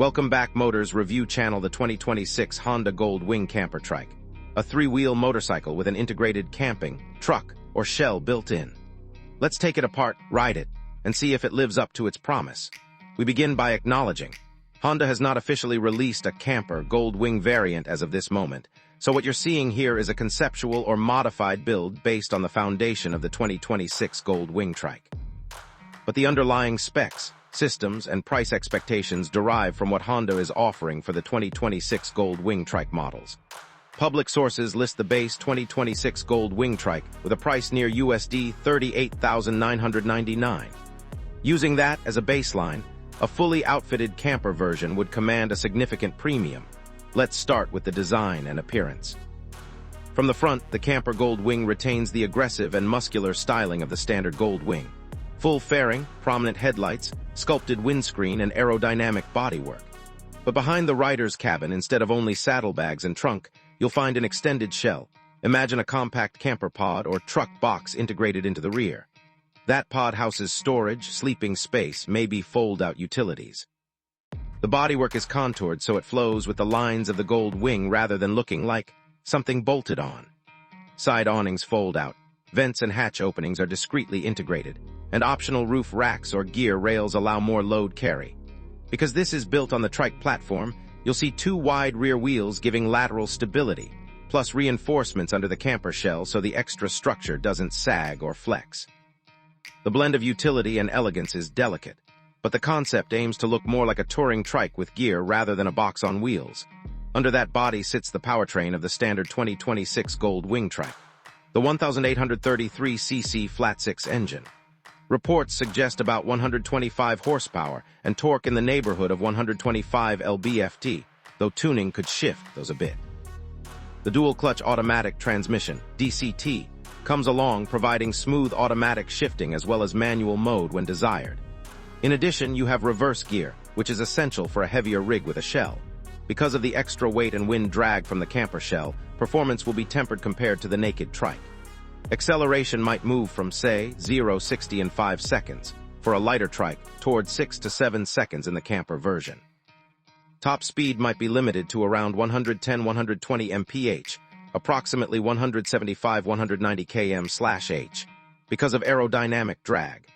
Welcome back, Moters Review Channel, the 2026 Honda Gold Wing Camper Trike, a three-wheel motorcycle with an integrated camping, truck, or shell built in. Let's take it apart, ride it, and see if it lives up to its promise. We begin by acknowledging Honda has not officially released a camper Gold Wing variant as of this moment, so what you're seeing here is a conceptual or modified build based on the foundation of the 2026 Gold Wing Trike. But the underlying specs, systems, and price expectations derive from what Honda is offering for the 2026 Gold Wing Trike models. Public sources list the base 2026 Gold Wing Trike with a price near USD $38,999. Using that as a baseline, a fully outfitted camper version would command a significant premium. Let's start with the design and appearance. From the front, the camper Gold Wing retains the aggressive and muscular styling of the standard Gold Wing. Full fairing, prominent headlights, sculpted windscreen, and aerodynamic bodywork. But behind the rider's cabin, instead of only saddlebags and trunk, you'll find an extended shell. Imagine a compact camper pod or truck box integrated into the rear. That pod houses storage, sleeping space, maybe fold-out utilities. The bodywork is contoured so it flows with the lines of the Gold Wing rather than looking like something bolted on. Side awnings fold out, vents and hatch openings are discreetly integrated, and optional roof racks or gear rails allow more load carry. Because this is built on the trike platform, you'll see two wide rear wheels giving lateral stability, plus reinforcements under the camper shell so the extra structure doesn't sag or flex. The blend of utility and elegance is delicate, but the concept aims to look more like a touring trike with gear rather than a box on wheels. Under that body sits the powertrain of the standard 2026 Gold Wing Trike, the 1,833cc flat-six engine. Reports suggest about 125 horsepower and torque in the neighborhood of 125 lb-ft, though tuning could shift those a bit. The dual-clutch automatic transmission, DCT, comes along providing smooth automatic shifting as well as manual mode when desired. In addition, you have reverse gear, which is essential for a heavier rig with a shell. Because of the extra weight and wind drag from the camper shell, performance will be tempered compared to the naked trike. Acceleration might move from, say, 0-60 in 5 seconds, for a lighter trike, towards 6 to 7 seconds in the camper version. Top speed might be limited to around 110-120 mph, approximately 175-190 km/h, because of aerodynamic drag.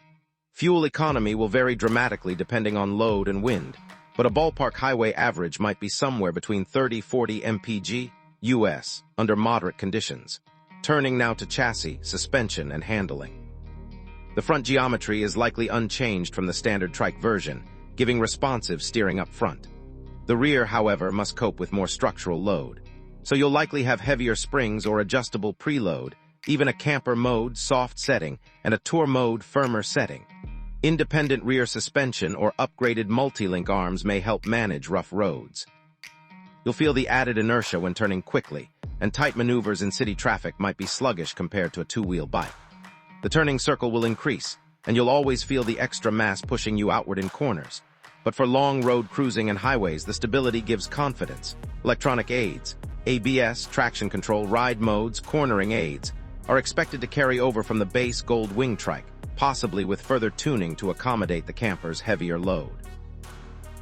Fuel economy will vary dramatically depending on load and wind, but a ballpark highway average might be somewhere between 30-40 mpg US under moderate conditions. Turning now to chassis, suspension, and handling. The front geometry is likely unchanged from the standard trike version, giving responsive steering up front. The rear, however, must cope with more structural load, so you'll likely have heavier springs or adjustable preload, even a camper mode soft setting and a tour mode firmer setting. Independent rear suspension or upgraded multi-link arms may help manage rough roads. You'll feel the added inertia when turning quickly, and tight maneuvers in city traffic might be sluggish compared to a two-wheel bike. The turning circle will increase, and you'll always feel the extra mass pushing you outward in corners. But for long road cruising and highways, the stability gives confidence. Electronic aids, ABS, traction control, ride modes, cornering aids, are expected to carry over from the base Gold Wing Trike, possibly with further tuning to accommodate the camper's heavier load.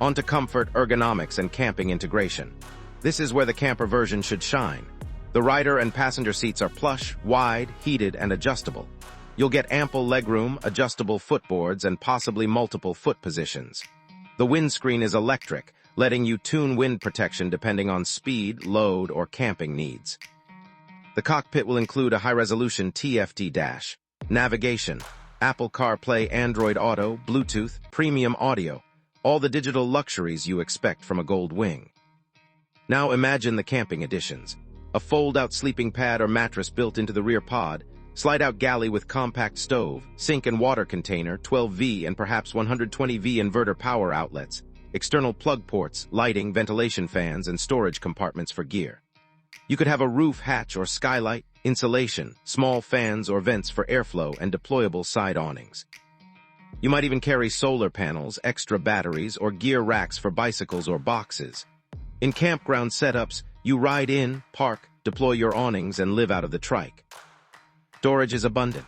On to comfort, ergonomics, and camping integration. This is where the camper version should shine. The rider and passenger seats are plush, wide, heated, and adjustable. You'll get ample legroom, adjustable footboards, and possibly multiple foot positions. The windscreen is electric, letting you tune wind protection depending on speed, load, or camping needs. The cockpit will include a high-resolution TFT dash, navigation, Apple CarPlay, Android Auto, Bluetooth, premium audio, all the digital luxuries you expect from a Gold Wing. Now imagine the camping additions. A fold-out sleeping pad or mattress built into the rear pod, slide-out galley with compact stove, sink and water container, 12V and perhaps 120V inverter power outlets, external plug ports, lighting, ventilation fans, and storage compartments for gear. You could have a roof hatch or skylight, insulation, small fans or vents for airflow, and deployable side awnings. You might even carry solar panels, extra batteries, or gear racks for bicycles or boxes. In campground setups, you ride in, park, deploy your awnings, and live out of the trike. Storage is abundant.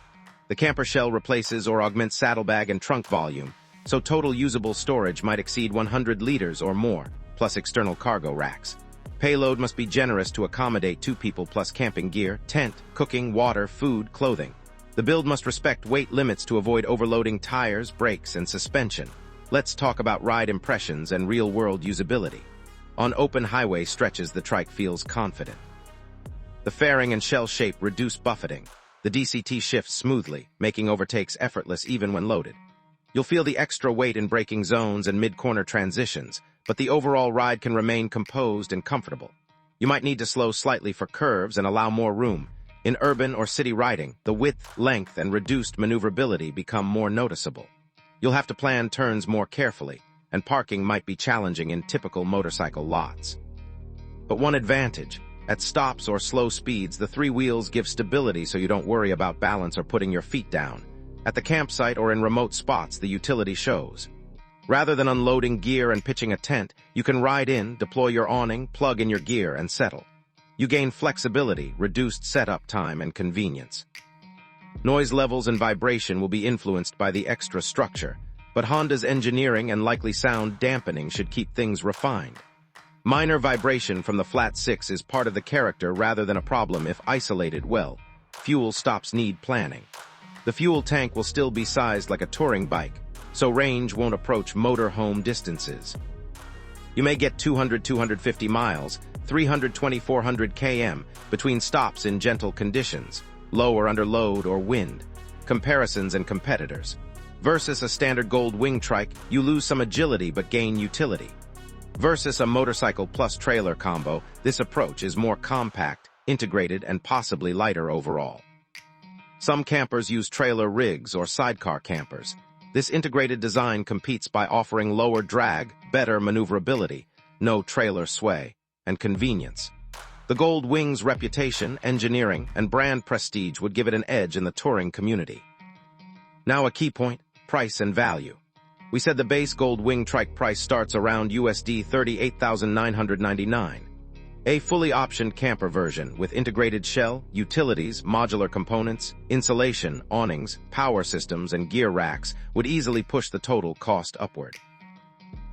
The camper shell replaces or augments saddlebag and trunk volume, so total usable storage might exceed 100 liters or more, plus external cargo racks. Payload must be generous to accommodate 2 people plus camping gear, tent, cooking, water, food, clothing. The build must respect weight limits to avoid overloading tires, brakes, and suspension. Let's talk about ride impressions and real-world usability. On open highway stretches, the trike feels confident. The fairing and shell shape reduce buffeting. The DCT shifts smoothly, making overtakes effortless even when loaded. You'll feel the extra weight in braking zones and mid-corner transitions, but the overall ride can remain composed and comfortable. You might need to slow slightly for curves and allow more room. In urban or city riding, the width, length, and reduced maneuverability become more noticeable. You'll have to plan turns more carefully, and parking might be challenging in typical motorcycle lots. But one advantage: at stops or slow speeds, the 3 wheels give stability so you don't worry about balance or putting your feet down. At the campsite or in remote spots, the utility shows. Rather than unloading gear and pitching a tent, you can ride in, deploy your awning, plug in your gear, and settle. You gain flexibility, reduced setup time, and convenience. Noise levels and vibration will be influenced by the extra structure, but Honda's engineering and likely sound dampening should keep things refined. Minor vibration from the flat 6 is part of the character rather than a problem if isolated well. Fuel stops need planning. The fuel tank will still be sized like a touring bike, so range won't approach motor-home distances. You may get 200-250 miles, 320-400 km, between stops in gentle conditions, low or under load or wind. Comparisons and competitors. Versus a standard gold wing trike, you lose some agility but gain utility. Versus a motorcycle plus trailer combo, this approach is more compact, integrated, and possibly lighter overall. Some campers use trailer rigs or sidecar campers. This integrated design competes by offering lower drag, better maneuverability, no trailer sway, and convenience. The Gold Wing's reputation, engineering, and brand prestige would give it an edge in the touring community. Now a key point: price and value. We said the base Gold Wing trike price starts around USD $38,999. A fully optioned camper version with integrated shell, utilities, modular components, insulation, awnings, power systems, and gear racks would easily push the total cost upward.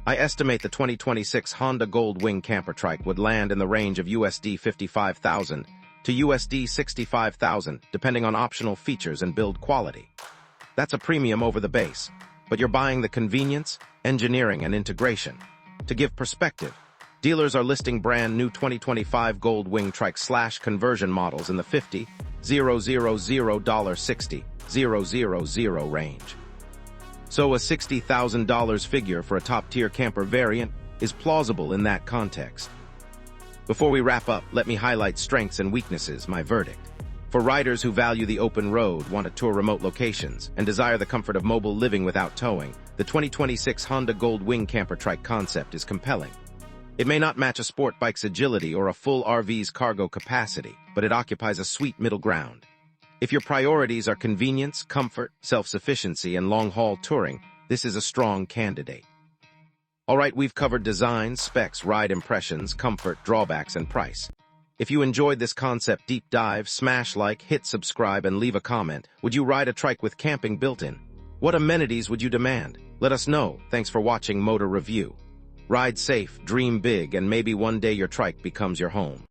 I estimate the 2026 Honda Gold Wing camper trike would land in the range of USD $55,000 to USD $65,000, depending on optional features and build quality. That's a premium over the base, but you're buying the convenience, engineering, and integration. To give perspective, dealers are listing brand new 2025 Gold Wing trike / conversion models in the $50,000, $60,000 range. So a $60,000 figure for a top-tier camper variant is plausible in that context. Before we wrap up, let me highlight strengths and weaknesses, my verdict. For riders who value the open road, want to tour remote locations, and desire the comfort of mobile living without towing, the 2026 Honda Gold Wing camper trike concept is compelling. It may not match a sport bike's agility or a full RV's cargo capacity, but it occupies a sweet middle ground. If your priorities are convenience, comfort, self-sufficiency, and long-haul touring, this is a strong candidate. All right, we've covered design, specs, ride impressions, comfort, drawbacks, and price. If you enjoyed this concept deep dive, smash like, hit subscribe, and leave a comment. Would you ride a trike with camping built in? What amenities would you demand? Let us know. Thanks for watching Motor Review. Ride safe, dream big, and maybe one day your trike becomes your home.